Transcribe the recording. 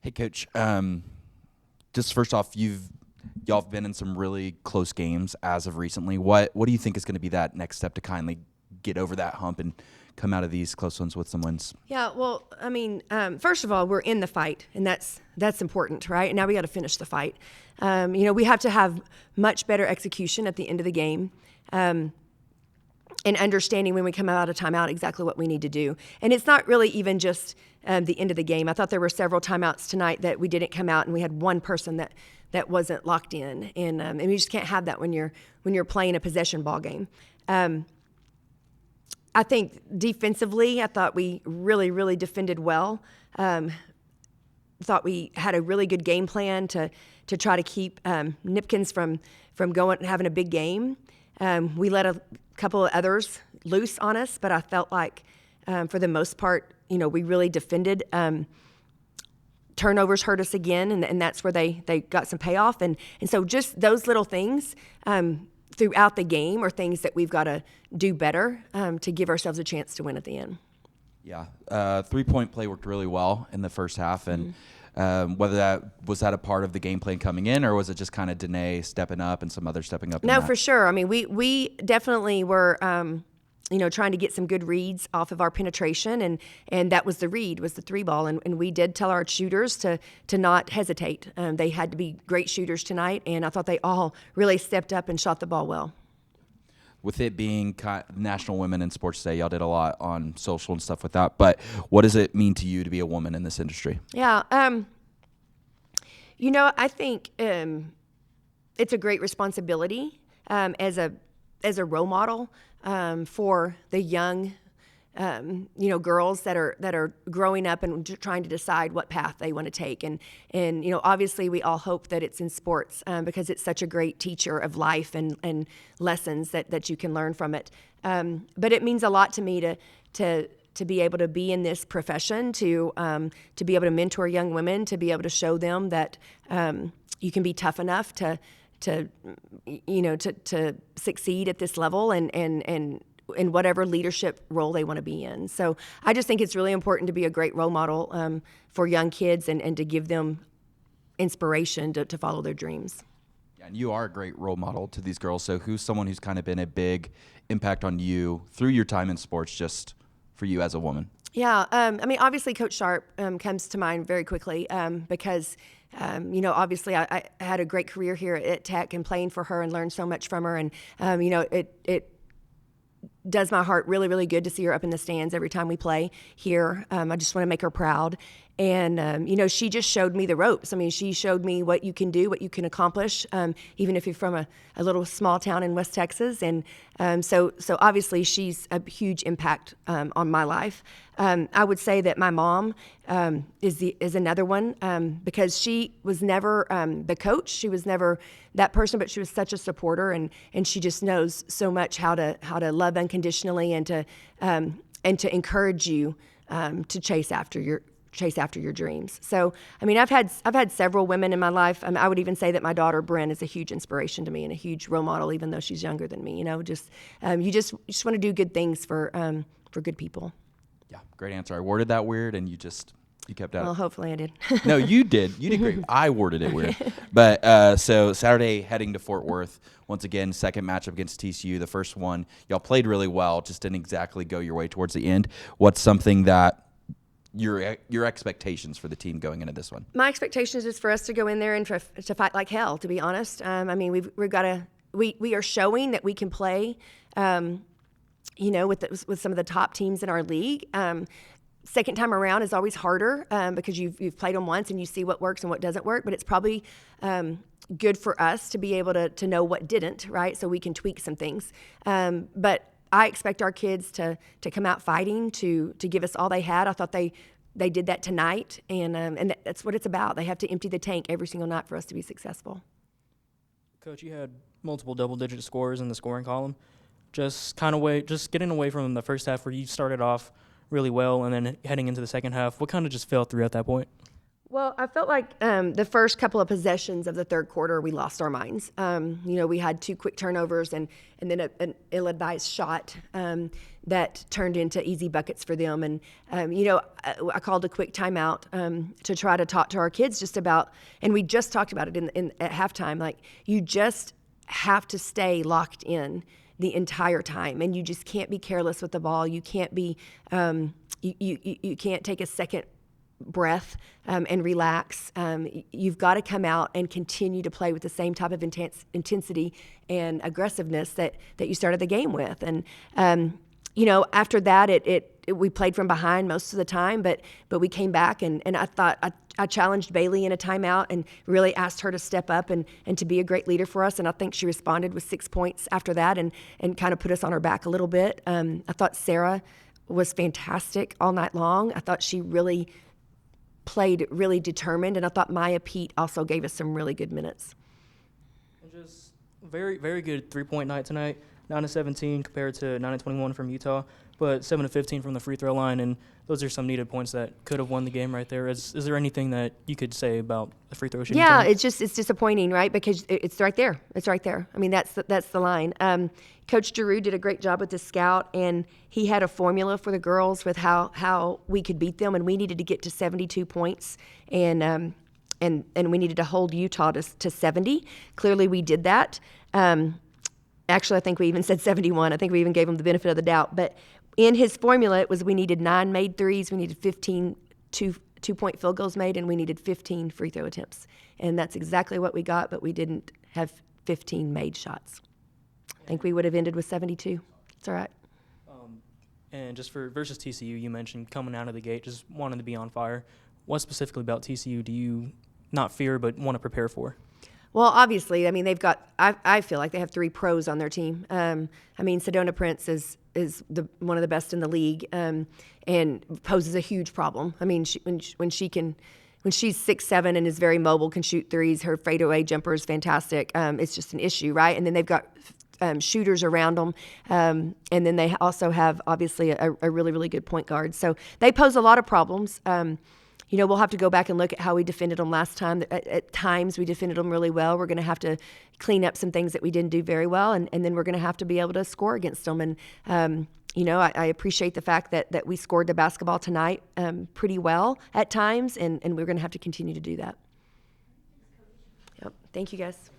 Hey, Coach. Just first off, y'all have been in some really close games as of recently. What do you think is going to be that next step to kindly get over that hump and come out of these close ones with some wins? Yeah, well, I mean, first of all, we're in the fight, and that's important, right? Now we got to finish the fight. We have to have much better execution at the end of the game. And understanding when we come out of timeout exactly what we need to do. And it's not really even just the end of the game. I thought there were several timeouts tonight that we didn't come out, and we had one person that wasn't locked in. And you just can't have that when you're playing a possession ball game. I think defensively, I thought we really, really defended well. Thought we had a really good game plan to try to keep Nipkins from going and having a big game. We let a couple of others loose on us, but I felt like for the most part, we really defended. Turnovers hurt us again, and that's where they got some payoff. And so just those little things throughout the game are things that we've got to do better to give ourselves a chance to win at the end. Yeah, 3-point play worked really well in the first half, and whether that was a part of the game plan coming in, or was it just kind of Danae stepping up and some others stepping up? No, for sure. I mean, we definitely were, trying to get some good reads off of our penetration, and that was the read, was the three ball, and we did tell our shooters to not hesitate. They had to be great shooters tonight, and I thought they all really stepped up and shot the ball well. With it being National Women in Sports Day, y'all did a lot on social and stuff with that. But what does it mean to you to be a woman in this industry? Yeah, I think it's a great responsibility as a role model for the young, girls that are growing up and trying to decide what path they want to take. And obviously we all hope that it's in sports because it's such a great teacher of life and lessons that you can learn from it. But it means a lot to me to be able to be in this profession, to be able to mentor young women, to be able to show them that you can be tough enough to succeed at this level and in whatever leadership role they want to be in. So I just think it's really important to be a great role model for young kids and to give them inspiration to follow their dreams. Yeah, and you are a great role model to these girls. So who's someone who's kind of been a big impact on you through your time in sports, just for you as a woman? Yeah, obviously Coach Sharp comes to mind very quickly because obviously I had a great career here at Tech and playing for her and learned so much from her. And, it does my heart really, really good to see her up in the stands every time we play here. I just want to make her proud. And, she just showed me the ropes. I mean, she showed me what you can do, what you can accomplish, even if you're from a little small town in West Texas. And so obviously she's a huge impact on my life. I would say that my mom is another one because she was never the coach. She was never that person, but she was such a supporter, and she just knows so much how to love unconditionally and to encourage you to chase after your dreams. So, I mean, I've had several women in my life. I would even say that my daughter Bryn is a huge inspiration to me and a huge role model, even though she's younger than me. You just want to do good things for good people. Yeah, great answer. I worded that weird, and you kept out. Well, hopefully I did. No, you did. You did great. I worded it weird. But so Saturday, heading to Fort Worth. Once again, second matchup against TCU. The first one, y'all played really well, just didn't exactly go your way towards the end. What's something that your expectations for the team going into this one? My expectations is for us to go in there and to fight like hell, to be honest. We are showing that we can play, with some of the top teams in our league. Second time around is always harder because you've played them once and you see what works and what doesn't work. But it's probably good for us to be able to know what didn't, right? So we can tweak some things. But I expect our kids to come out fighting, to give us all they had. I thought they did that tonight, and that's what it's about. They have to empty the tank every single night for us to be successful. Coach, you had multiple double-digit scores in the scoring column. Just getting away from the first half where you started off really well, and then heading into the second half, what kind of just fell through at that point? Well, I felt like the first couple of possessions of the third quarter, we lost our minds. We had 2 quick turnovers and then an ill-advised shot that turned into easy buckets for them. And, I called a quick timeout to try to talk to our kids just about, and we just talked about it at halftime, like you just have to stay locked in the entire time, and you just can't be careless with the ball. You can't be, you can't take a second breath and relax. You've got to come out and continue to play with the same type of intensity and aggressiveness that you started the game with. And after that, we played from behind most of the time, but we came back and I thought I challenged Bailey in a timeout and really asked her to step up and to be a great leader for us. And I think she responded with 6 points after that and kind of put us on her back a little bit. I thought Sarah was fantastic all night long. I thought she really played really determined, and I thought Maya Pete also gave us some really good minutes. And just very, very good 3-point night tonight. 9-17 compared to 9-21 from Utah, but 7-15 from the free throw line, and those are some needed points that could have won the game right there. Is there anything that you could say about the free throw shooting? Yeah, tonight? it's disappointing, right? Because it's right there. It's right there. I mean, that's the line. Coach Giroux did a great job with the scout, and he had a formula for the girls with how we could beat them, and we needed to get to 72 points, and we needed to hold Utah to 70. Clearly, we did that. Actually, I think we even said 71. I think we even gave him the benefit of the doubt. But in his formula, it was we needed 9 made threes, we needed 15 two-point field goals made, and we needed 15 free throw attempts. And that's exactly what we got, but we didn't have 15 made shots. I think we would have ended with 72. It's all right. And just for versus TCU, you mentioned coming out of the gate, just wanting to be on fire. What specifically about TCU do you not fear but want to prepare for? Well, obviously, I mean, they've got. I feel like they have 3 pros on their team. Sedona Prince is one of the best in the league, and poses a huge problem. I mean, when she's 6'7" and is very mobile, can shoot threes. Her fadeaway jumper is fantastic. It's just an issue, right? And then they've got shooters around them, and then they also have obviously a really, really good point guard. So they pose a lot of problems. We'll have to go back and look at how we defended them last time. At times, we defended them really well. We're going to have to clean up some things that we didn't do very well, and then we're going to have to be able to score against them. And, I appreciate the fact that we scored the basketball tonight pretty well at times, and we're going to have to continue to do that. Yep. Thank you, guys.